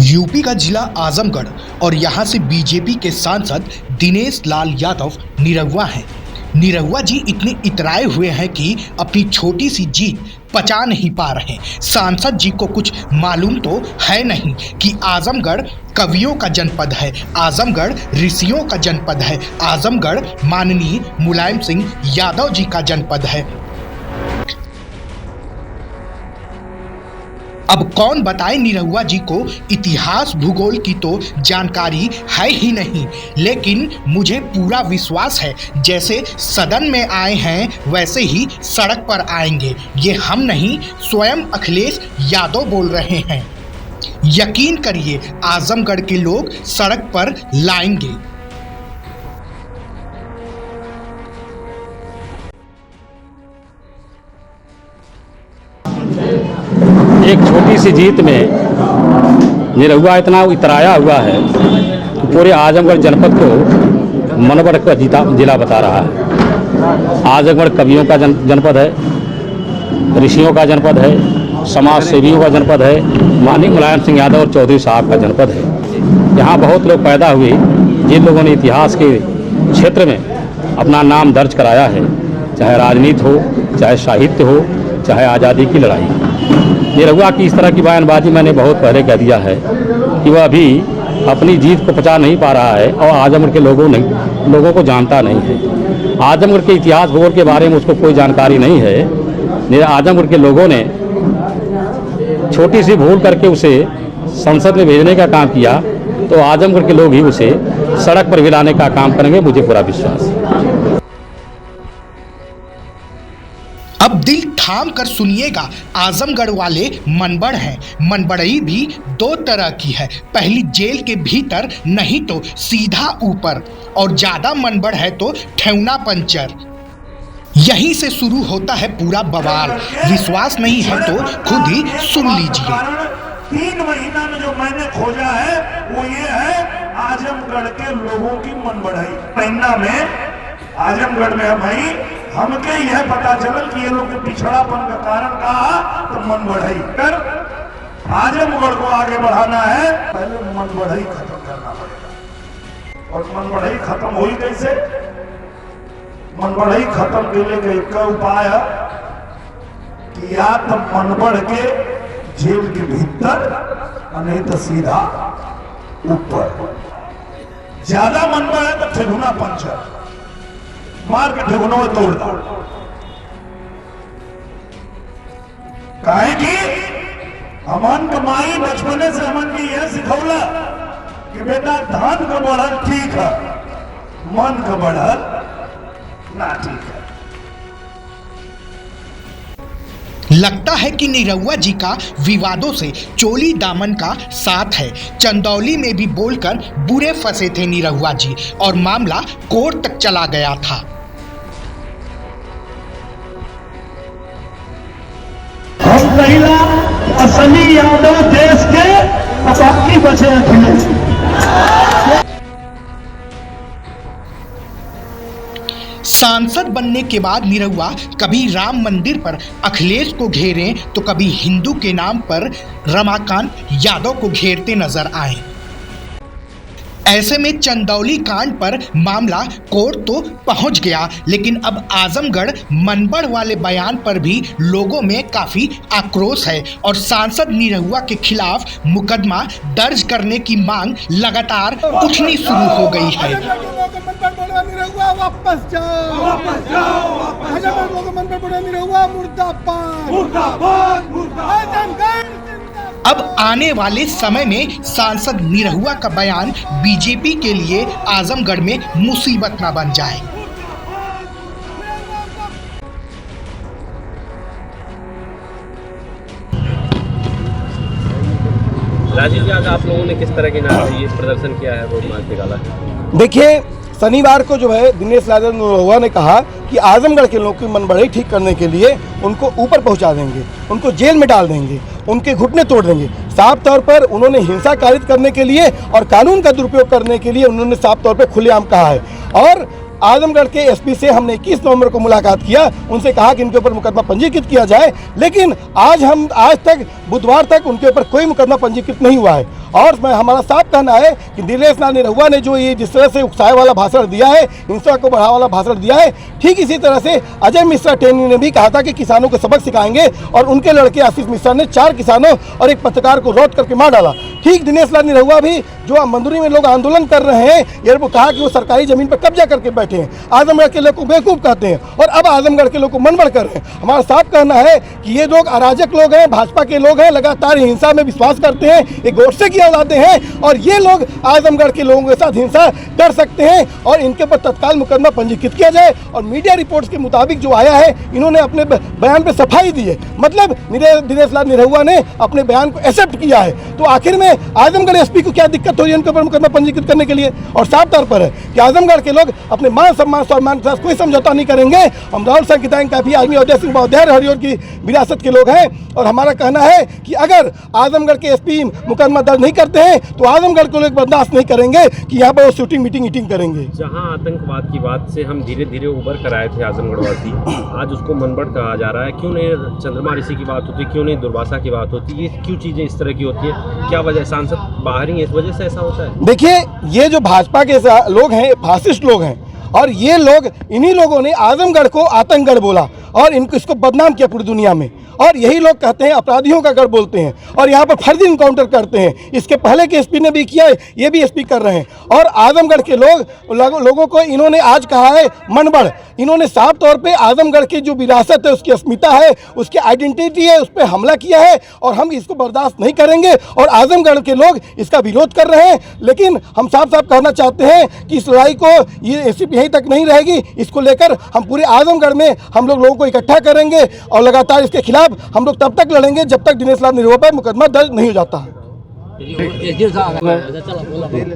UP का जिला आजमगढ़ और यहाँ से बीजेपी के सांसद दिनेश लाल यादव निरहुआ हैं। निरहुआ जी इतने इतराए हुए हैं कि अपनी छोटी सी जीत पचा नहीं पा रहे। सांसद जी को कुछ मालूम तो है नहीं कि आजमगढ़ कवियों का जनपद है, आजमगढ़ ऋषियों का जनपद है, आजमगढ़ माननीय मुलायम सिंह यादव जी का जनपद है। अब कौन बताए निरहुआ जी को इतिहास भूगोल की तो जानकारी है ही नहीं, लेकिन मुझे पूरा विश्वास है जैसे सदन में आए हैं वैसे ही सड़क पर आएंगे। ये हम नहीं, स्वयं अखिलेश यादव बोल रहे हैं। यकीन करिए आजमगढ़ के लोग सड़क पर लाएंगे। एक छोटी सी जीत में निरहुआ इतना इतराया हुआ है कि पूरे आजमगढ़ जनपद को मनगढ़ का जिला बता रहा है। आजमगढ़ कवियों का जनपद है, ऋषियों का जनपद है, समाज सेवियों का जनपद है, माननीय मुलायम सिंह यादव और चौधरी साहब का जनपद है। यहाँ बहुत लोग पैदा हुए जिन लोगों ने इतिहास के क्षेत्र में अपना नाम दर्ज कराया है, चाहे राजनीति हो, चाहे साहित्य हो, चाहे आज़ादी की लड़ाई। निरहुआ की इस तरह की बयानबाजी मैंने बहुत पहले कह दिया है कि वह अभी अपनी जीत को पचा नहीं पा रहा है और आजमगढ़ के लोगों को जानता नहीं है। आजमगढ़ के इतिहास भूगोल के बारे में उसको कोई जानकारी नहीं है। आजमगढ़ के लोगों ने छोटी सी भूल करके उसे संसद में भेजने का काम किया, तो आजमगढ़ के लोग ही उसे सड़क पर हिलाने का काम करेंगे, मुझे पूरा विश्वास है। अब दिल थाम कर सुनिएगा, आजमगढ़ वाले मनबड़ हैं। मनबड़ई भी दो तरह की है, पहली जेल के भीतर नहीं तो सीधा ऊपर, और ज्यादा मनबड़ है तो ठेवना पंचर। यहीं से शुरू होता है पूरा बवाल। विश्वास नहीं है तो खुद ही सुन लीजिए। 3 महीना में जो मैंने खोजा है वो ये है आजमगढ़ के लोगों की मनबड़ाई। महीना में आजमगढ़ में भाई हमके यह पता चल कि ये लोग पिछड़ापन का कारण कहा तो मन बढ़ाई कर आजमगढ़ को आगे बढ़ाना है, पहले मन बढ़ाई खत्म करना पड़ेगा। और मन बढ़ाई खत्म हुई कैसे? मन बढ़ाई खत्म करने का एक उपाय है कि या तो मन बढ़ के जेल के भीतर, नहीं तो सीधा ऊपर। ज्यादा मन बढ़े तो ठेहुना पंचर मार के ठेहुनों में तोड़ दो। काहे की हमन कमाई बचपने से हमन की यह सिखौला कि बेटा धान का बढ़ल ठीक है, मन का बढ़ल ना ठीक है। लगता है कि निरहुआ जी का विवादों से चोली दामन का साथ है। चंदौली में भी बोलकर बुरे फंसे थे निरहुआ जी और मामला कोर्ट तक चला गया था। हम महिला असली यादव देश के बाकी बचे अखिलेश। सांसद बनने के बाद निरहुआ कभी राम मंदिर पर अखिलेश को घेरें तो कभी हिंदू के नाम पर रमाकांत यादव को घेरते नजर आए। ऐसे में चंदौली कांड पर मामला कोर्ट तो पहुंच गया, लेकिन अब आजमगढ़ मनबड़ वाले बयान पर भी लोगों में काफी आक्रोश है और सांसद निरहुआ के खिलाफ मुकदमा दर्ज करने की मांग लगातार उठनी शुरू हो गई है। वापस जाओ, वापस जाओ, मुर्दाबाद, मुर्दाबाद, मुर्दाबाद। अब आने वाले समय में सांसद निरहुआ का बयान बीजेपी के लिए आजमगढ़ में मुसीबत न बन जाए। राजीव जी, आज आप लोगों ने किस तरह के ये प्रदर्शन किया है, वो मार्च निकाला है? देखिए, शनिवार को जो है दिनेश लाल निरहुआ ने कहा कि आजमगढ़ के लोगों की मनबड़ाई ठीक करने के लिए उनको ऊपर पहुंचा देंगे, उनको जेल में डाल देंगे, उनके घुटने तोड़ देंगे। साफ तौर पर उन्होंने हिंसा कारित करने के लिए और कानून का दुरुपयोग करने के लिए उन्होंने साफ तौर पर खुलेआम कहा है। और आजमगढ़ के एसपी से हमने 21 नवंबर को मुलाकात किया, उनसे कहा कि इनके ऊपर मुकदमा पंजीकृत किया जाए, लेकिन आज तक बुधवार तक उनके ऊपर कोई मुकदमा पंजीकृत नहीं हुआ है। और हमारा साफ कहना है कि दिनेश लाल निरहुआ ने जो ये जिस तरह से उकसाए वाला भाषण दिया है, हिंसा को बढ़ावा वाला भाषण दिया है, ठीक इसी तरह से अजय मिश्रा टेनी ने भी कहा था कि किसानों को सबक सिखाएंगे, और उनके लड़के आशीष मिश्रा ने 4 किसानों और एक पत्रकार को रौंद करके मार डाला। ठीक दिनेश लाल निरहुआ भी जो मंदुरी में लोग आंदोलन कर रहे हैं, ये वो कहा कि वो सरकारी जमीन पर कब्जा करके बैठे हैं, आजमगढ़ के लोग को बेवकूफ़ कहते हैं और अब आजमगढ़ के लोग को मनबड़ कर रहे हैं। हमारा साफ कहना है कि ये लोग अराजक लोग हैं, भाजपा के लोग हैं, लगातार हिंसा में विश्वास करते हैं, ये गोडसे की औलादे हैं और ये लोग आजमगढ़ के लोगों के साथ हिंसा कर सकते हैं और इनके ऊपर तत्काल मुकदमा पंजीकृत किया जाए। और मीडिया रिपोर्ट्स के मुताबिक जो आया है, इन्होंने अपने बयान पर सफाई दी है, मतलब दिनेश लाल निरहुआ ने अपने बयान को एक्सेप्ट किया है। तो आखिर में आजमगढ़ एसपी को क्या दिक्कत हो रही है उनके ऊपर मुकदमा पंजीकृत करने के लिए? और साफ तौर पर है कि आजमगढ़ के लोग अपने मान सम्मान स्वाभिमान के साथ कोई समझौता नहीं करेंगे। हम राहुल संगीताएं काफी आदमी अजय सिंह बौद्धियार हरियोर की विरासत के लोग हैं और हमारा कहना है कि अगर आजमगढ़ के एसपी मुकदमा दर्ज नहीं करते हैं तो आजमगढ़ को लोग बर्दाश्त नहीं करेंगे कि यहाँ पर वो शूटिंग मीटिंग करेंगे। जहां आतंकवाद की बात से हम धीरे धीरे उबर कर आए थे आजमगढ़वासी, आज उसको मनबड़ कहा जा रहा है। क्यों नहीं चंद्रमा ऋषि की बात होती, क्यों नहीं दुर्वासा की बात होती, ये क्यों चीज़ें इस तरह की होती है? क्या वजह, सांसद बाहर ही इस वजह से ऐसा होता है? देखिए, ये जो भाजपा के लोग हैं फासिस्ट लोग हैं और ये लोग, इन्हीं लोगों ने आजमगढ़ को आतंकगढ़ बोला और इनको इसको बदनाम किया पूरी दुनिया में। और यही लोग कहते हैं अपराधियों का गढ़ बोलते हैं और यहाँ पर फर्जी इनकाउंटर करते हैं। इसके पहले के एसपी ने भी किया है, ये भी एसपी कर रहे हैं। और आजमगढ़ के लोगों को इन्होंने आज कहा है मनबड़। इन्होंने साफ तौर पे आजमगढ़ की जो विरासत है, उसकी अस्मिता है, उसकी आइडेंटिटी है, उस पर हमला किया है और हम इसको बर्दाश्त नहीं करेंगे। और आजमगढ़ के लोग इसका विरोध कर रहे हैं। लेकिन हम साफ साफ कहना चाहते हैं कि इस लड़ाई को ये सिर्फ यहीं तक नहीं रहेगी, इसको लेकर हम पूरे आजमगढ़ में हम लोगों को इकट्ठा करेंगे और लगातार इसके खिलाफ हम लोग तब तक लड़ेंगे जब तक दिनेश लाल निरहुआ पर मुकदमा दर्ज नहीं हो जाता।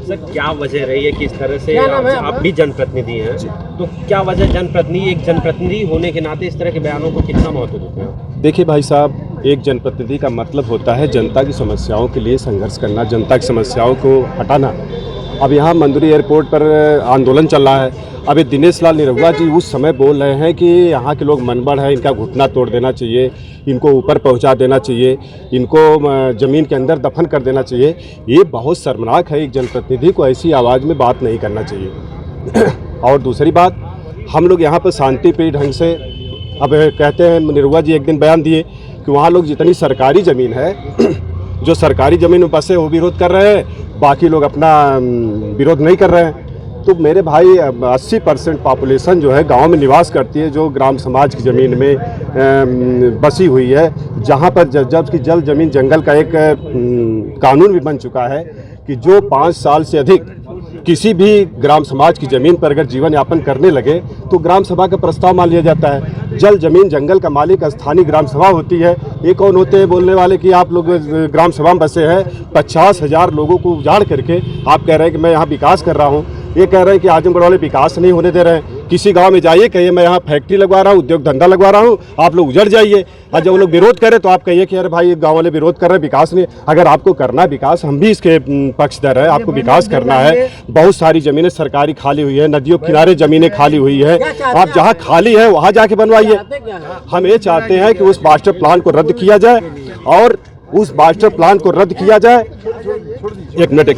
सर, क्या वजह रही है कि इस तरह से आप भी जनप्रतिनिधि हैं, तो क्या वजह एक जनप्रतिनिधि होने के नाते इस तरह के बयानों को कितना महत्व देते हैं? देखिए भाई साहब, एक जनप्रतिनिधि का मतलब होता है जनता की समस्याओं के लिए संघर्ष करना, जनता की समस्याओं को हटाना। अब यहाँ मंदुरी एयरपोर्ट पर आंदोलन चल रहा है। अभी दिनेश लाल निरहुआ जी उस समय बोल रहे हैं कि यहाँ के लोग मनबड़ हैं, इनका घुटना तोड़ देना चाहिए, इनको ऊपर पहुँचा देना चाहिए, इनको ज़मीन के अंदर दफन कर देना चाहिए। ये बहुत शर्मनाक है। एक जनप्रतिनिधि को ऐसी आवाज़ में बात नहीं करना चाहिए। और दूसरी बात, हम लोग यहाँ पर शांतिप्रिय ढंग से, अब कहते हैं निरहुआ जी एक दिन बयान दिए कि वहाँ लोग जितनी सरकारी ज़मीन है, जो सरकारी ज़मीन में बसे वो विरोध कर रहे हैं, बाकी लोग अपना विरोध नहीं कर रहे हैं। तो मेरे भाई 80% पॉपुलेशन जो है गांव में निवास करती है, जो ग्राम समाज की ज़मीन में बसी हुई है, जहां पर जबकि जल ज़मीन जंगल का एक कानून भी बन चुका है कि जो 5 साल से अधिक किसी भी ग्राम समाज की ज़मीन पर अगर जीवन यापन करने लगे तो ग्राम सभा का प्रस्ताव मान लिया जाता है। जल जमीन जंगल का मालिक स्थानीय ग्राम सभा होती है। ये कौन होते हैं बोलने वाले कि आप लोग ग्राम सभा में बसे हैं? 50,000 लोगों को उजाड़ करके आप कह रहे हैं कि मैं यहाँ विकास कर रहा हूँ। ये कह रहे हैं कि आजमगढ़ वाले विकास नहीं होने दे रहे हैं। किसी गांव में जाइए, कहिए मैं यहाँ फैक्ट्री लगवा रहा हूँ, उद्योग धंधा लगवा रहा हूँ, आप लोग उजड़ जाइए। और जब वो लोग विरोध करें तो आप कहिए कि अरे भाई गांव वाले विरोध कर रहे हैं, विकास नहीं। अगर आपको करना है विकास, हम भी इसके पक्षधर है। आपको विकास करना है, बहुत सारी ज़मीनें सरकारी खाली हुई है, नदियों के किनारे ज़मीनें खाली हुई है, आप जहाँ खाली है वहाँ जाके बनवाइए। हम ये चाहते हैं कि उस मास्टर प्लान को रद्द किया जाए और उस मास्टर प्लान को रद्द किया जाए। एक मिनट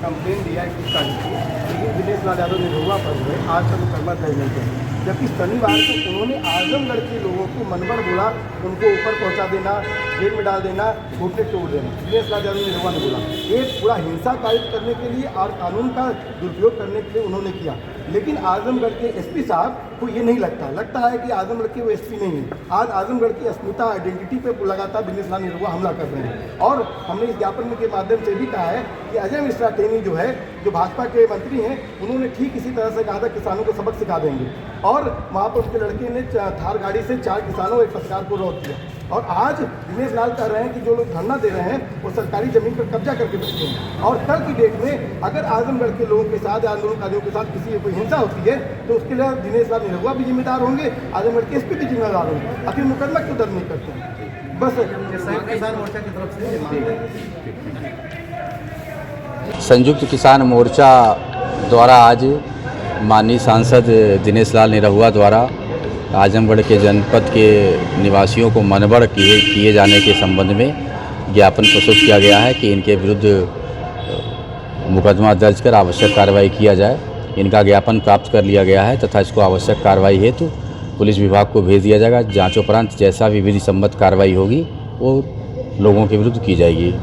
कंप्लेन दिया है किस तारीख को, लेकिन दिनेश लाल यादव निरहुआ पर जो है आज तक मुकदमा दर्ज नहीं किया। जबकि शनिवार को उन्होंने आजमगढ़ के लोगों को मनबड़ बोला, उनको ऊपर पहुंचा देना, जेल में डाल देना, घुटने तोड़ देना। दिनेश लाल यादव निरहुआ ने बोला ये पूरा हिंसा कायद करने के लिए और कानून का दुरुपयोग करने के लिए उन्होंने किया। लेकिन आजमगढ़ के एसपी साहब को ये नहीं लगता है कि आजमगढ़ के वो एसपी नहीं है। आज आजमगढ़ की अस्मिता आइडेंटिटी पे लगातार दिनेश लाल निरहुआ हमला कर रहे हैं। और हमने इस ज्ञापन के माध्यम से भी कहा है कि अजय मिश्रा टेनी जो है, जो भाजपा के मंत्री हैं, उन्होंने ठीक इसी तरह से कहा था किसानों को सबक सिखा देंगे। और वहाँ पर उनके लड़के ने थार गाड़ी से 4 किसानों और एक पत्रकार को रोक दिया। और आज दिनेश लाल कह रहे हैं कि जो लोग धरना दे रहे हैं वो सरकारी ज़मीन पर कब्जा करके बैठे हैं। और कल की डेट में अगर आजमगढ़ के लोगों के साथ, आंदोलनकारियों के साथ किसी कोई हिंसा होती है तो उसके लिए दिनेश लाल निरहुआ भी जिम्मेदार होंगे, आजमगढ़ के एसपी भी जिम्मेदार होंगे। आखिर मुकदमा क्यों दर्ज नहीं करते हैं? बस संयुक्त किसान मोर्चा की तरफ से संयुक्त किसान मोर्चा द्वारा आज माननीय सांसद दिनेश लाल निरहुआ द्वारा आजमगढ़ के जनपद के निवासियों को मनबढ़ किए जाने के संबंध में ज्ञापन प्रस्तुत किया गया है कि इनके विरुद्ध मुकदमा दर्ज कर आवश्यक कार्रवाई किया जाए। इनका ज्ञापन प्राप्त कर लिया गया है तथा इसको आवश्यक कार्रवाई हेतु पुलिस विभाग को भेज दिया जाएगा। जांचोपरांत जैसा भी विधि सम्मत कार्रवाई होगी वो लोगों के विरुद्ध की जाएगी।